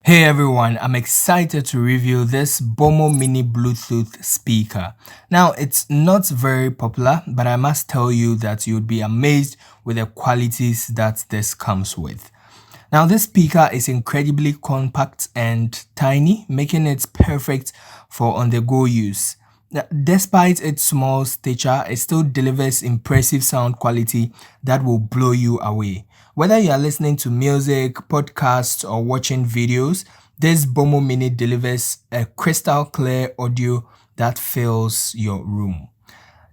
Hey everyone, I'm excited to review this Bormo Mini Bluetooth speaker. Now, it's not very popular, but I must tell you that you'd be amazed with the qualities that this comes with. Now, this speaker is incredibly compact and tiny, making it perfect for on-the-go use. Now, despite its small stature, it still delivers impressive sound quality that will blow you away. Whether you are listening to music, podcasts, or watching videos, this Bormo Mini delivers a crystal clear audio that fills your room.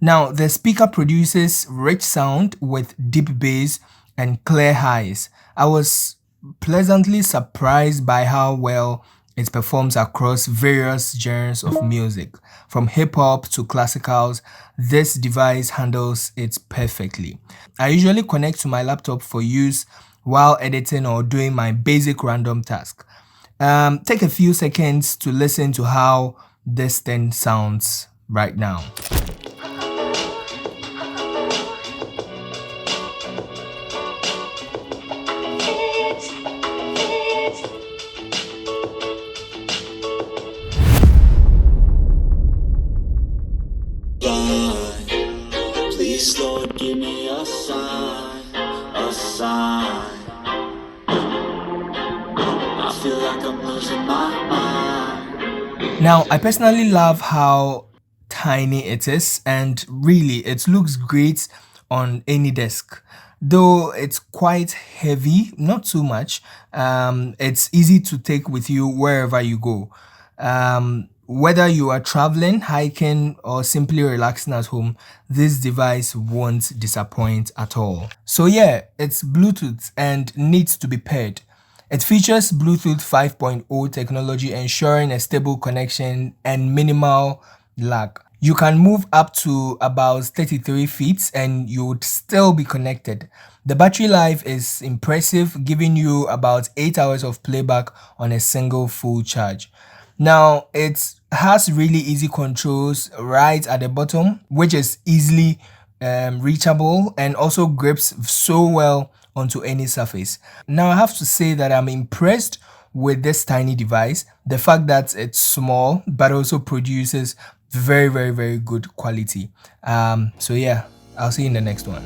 Now, the speaker produces rich sound with deep bass and clear highs. I was pleasantly surprised by how well it performs across various genres of music. From hip hop to classicals, this device handles it perfectly. I usually connect to my laptop for use while editing or doing my basic random task. Take a few seconds to listen to how this thing sounds right now. Please, Lord, give me a sign, a sign. I feel like I'm losing my mind. Now, I personally love how tiny it is, and really, it looks great on any desk. Though it's quite heavy, not too much, it's easy to take with you wherever you go. Whether you are traveling, hiking, or simply relaxing at home, this device won't disappoint at all. So yeah, it's Bluetooth and needs to be paired. It features Bluetooth 5.0 technology, ensuring a stable connection and minimal lag. You can move up to about 33 feet and you would still be connected. The battery life is impressive, giving you about 8 hours of playback on a single full charge. Now, it has really easy controls right at the bottom, which is easily reachable and also grips so well onto any surface. Now, I have to say that I'm impressed with this tiny device. The fact that it's small but also produces very good quality. So yeah, I'll see you in the next one.